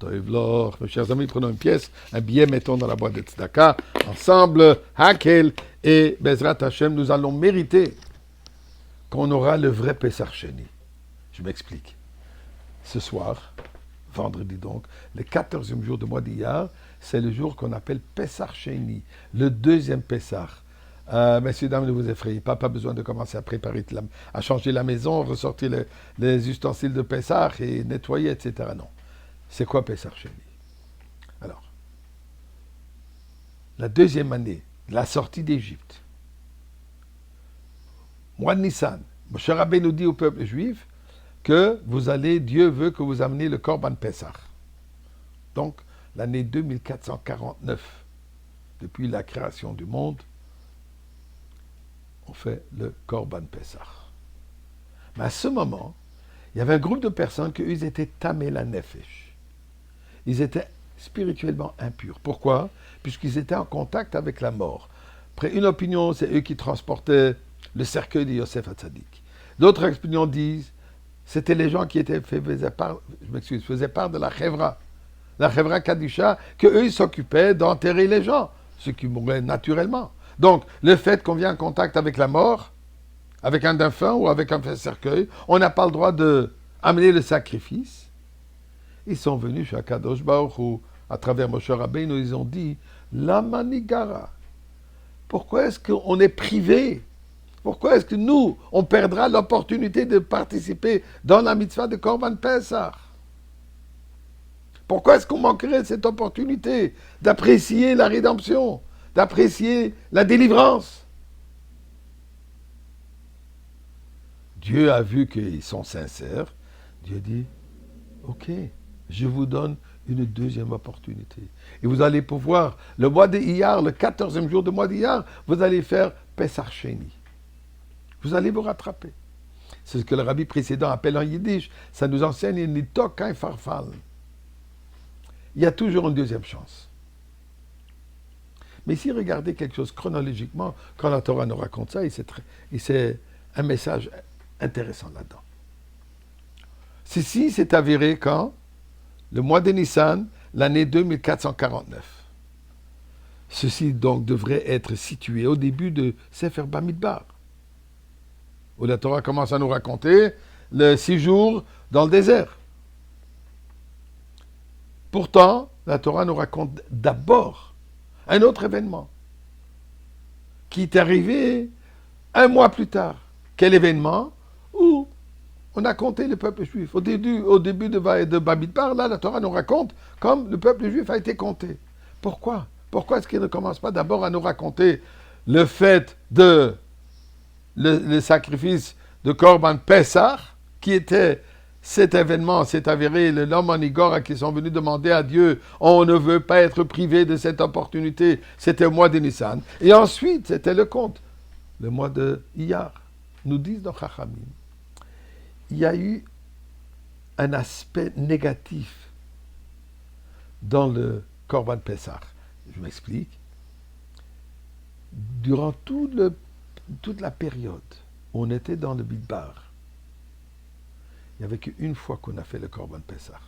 Mes chers amis, prenons une pièce, un billet, mettons dans la boîte de tzedaka. Ensemble, Hakel et Bezrat Hashem, nous allons mériter qu'on aura le vrai Pessah Sheni. Je m'explique. Ce soir, vendredi donc, le 14e jour du mois d'Iyar, c'est le jour qu'on appelle Pessah Sheni, le deuxième Pessah. Messieurs, dames, ne vous effrayez pas besoin de commencer à préparer, à changer la maison, ressortir les ustensiles de Pessah et nettoyer, etc. Non. C'est quoi Pessah Sheni? Alors, la deuxième année de la sortie d'Égypte, mois de Nissan, Moshe Rabbeinu nous dit au peuple juif que Dieu veut que vous ameniez le Korban Pessah. Donc, l'année 2449, depuis la création du monde, on fait le Korban Pessah. Mais à ce moment, il y avait un groupe de personnes qui, eux, ils étaient tamé la nefesh. Ils étaient spirituellement impurs. Pourquoi? Puisqu'ils étaient en contact avec la mort. Après une opinion, c'est eux qui transportaient le cercueil de Yosef Hatzadik. D'autres opinions disent c'était les gens qui faisaient part de la Chevra Kadisha, qu'eux, ils s'occupaient d'enterrer les gens, ceux qui mouraient naturellement. Donc, le fait qu'on vient en contact avec la mort, avec un défunt ou avec un cercueil, on n'a pas le droit d'amener le sacrifice. Ils sont venus chez Akadosh Baruch Hu, à travers Moshe Rabbeinu, ils ont dit la manigara. Pourquoi est-ce qu'on est privé? Pourquoi est-ce que nous, on perdra l'opportunité de participer dans la mitzvah de Korban Pessah? Pourquoi est-ce qu'on manquerait cette opportunité d'apprécier la rédemption, d'apprécier la délivrance? Dieu a vu qu'ils sont sincères. Dieu dit, ok, je vous donne une deuxième opportunité. Et vous allez pouvoir, le mois d'Iyar, le 14e jour du mois d'Iyar, vous allez faire Pessah Sheni. Vous allez vous rattraper. C'est ce que le rabbi précédent appelle en yiddish. Ça nous enseigne nitok un farfal. Il y a toujours une deuxième chance. Mais si regardez quelque chose chronologiquement, quand la Torah nous raconte ça, c'est un message intéressant là-dedans. Ceci s'est avéré quand? Le mois de Nissan, l'année 2449. Ceci donc devrait être situé au début de Sefer Bamidbar, où la Torah commence à nous raconter le 6 jours dans le désert. Pourtant, la Torah nous raconte d'abord un autre événement qui est arrivé un mois plus tard. Quel événement? Où on a compté le peuple juif. Au début de Bamidbar, là, la Torah nous raconte comme le peuple juif a été compté. Pourquoi? Pourquoi est-ce qu'il ne commence pas d'abord à nous raconter le fait de le sacrifice de Korban Pessah, qui était cet événement, s'est avéré, l'homme en Igora qui sont venus demander à Dieu, on ne veut pas être privé de cette opportunité, c'était au mois de Nissan. Et ensuite, c'était le compte, le mois de Iyar. Nous disent dans Chachamim, il y a eu un aspect négatif dans le Korban Pessah. Je m'explique. Durant toute la période où on était dans le Bidbar, il n'y avait qu'une fois qu'on a fait le Korban Pessah.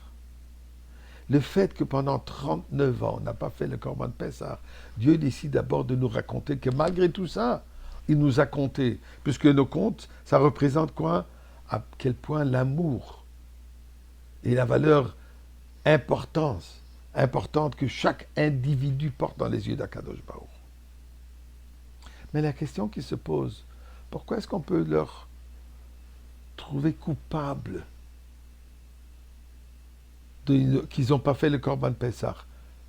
Le fait que pendant 39 ans, on n'a pas fait le Korban Pessah, Dieu décide d'abord de nous raconter que malgré tout ça, il nous a compté. Puisque nos comptes, ça représente quoi? À quel point l'amour et la valeur importante que chaque individu porte dans les yeux d'Akadosh Baruch. Mais la question qui se pose, pourquoi est-ce qu'on peut leur trouver coupables qu'ils n'ont pas fait le Korban Pessah?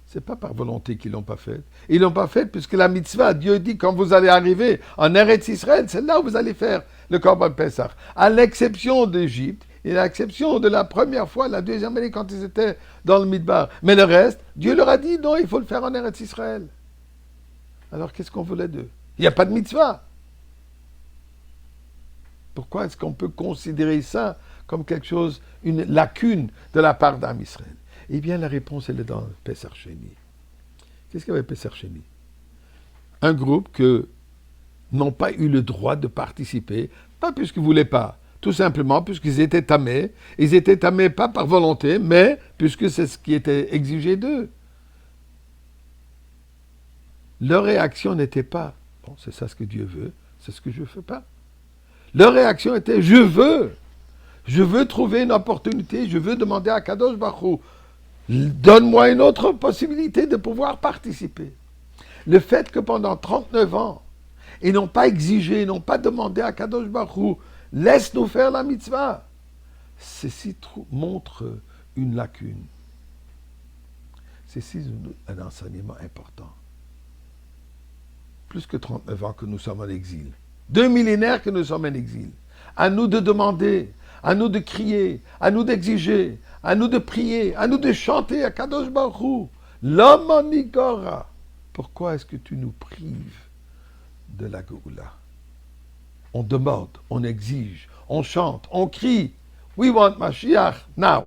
C'est pas par volonté qu'ils l'ont pas fait. Ils l'ont pas fait puisque la mitzvah, Dieu dit, quand vous allez arriver en Eretz Israël, c'est là où vous allez faire le Korban Pessah. À l'exception d'Égypte, et à l'exception de la première fois, la deuxième année, quand ils étaient dans le Midbar. Mais le reste, Dieu leur a dit, non, il faut le faire en Eretz Israël. Alors, qu'est-ce qu'on voulait d'eux? Il n'y a pas de mitzvah. Pourquoi est-ce qu'on peut considérer ça comme quelque chose, une lacune de la part d'Am Israël? Eh bien, la réponse, elle est dans Pessah Sheni. Qu'est-ce qu'il y avait Pessah Sheni? Un groupe que n'ont pas eu le droit de participer, pas puisqu'ils ne voulaient pas, Tout simplement puisqu'ils étaient tamés. Ils étaient tamés pas par volonté, mais puisque c'est ce qui était exigé d'eux. Leur réaction n'était pas « Bon, c'est ça ce que Dieu veut, c'est ce que je ne fais pas ». Leur réaction était « Je veux trouver une opportunité, je veux demander à Kadosh Baruch Hu, donne-moi une autre possibilité de pouvoir participer ». Le fait que pendant 39 ans, ils n'ont pas exigé, ils n'ont pas demandé à Kadosh Baruch Hu, laisse-nous faire la mitzvah, ceci montre une lacune. Ceci est un enseignement important. Plus que 39 ans que nous sommes en exil. 2 millénaires que nous sommes en exil. À nous de demander, à nous de crier, à nous d'exiger, à nous de prier, à nous de chanter à Kadosh Baruch Hu. L'homme en Igora. Pourquoi est-ce que tu nous prives de la Géoula? On demande, on exige, on chante, on crie. We want Mashiach now.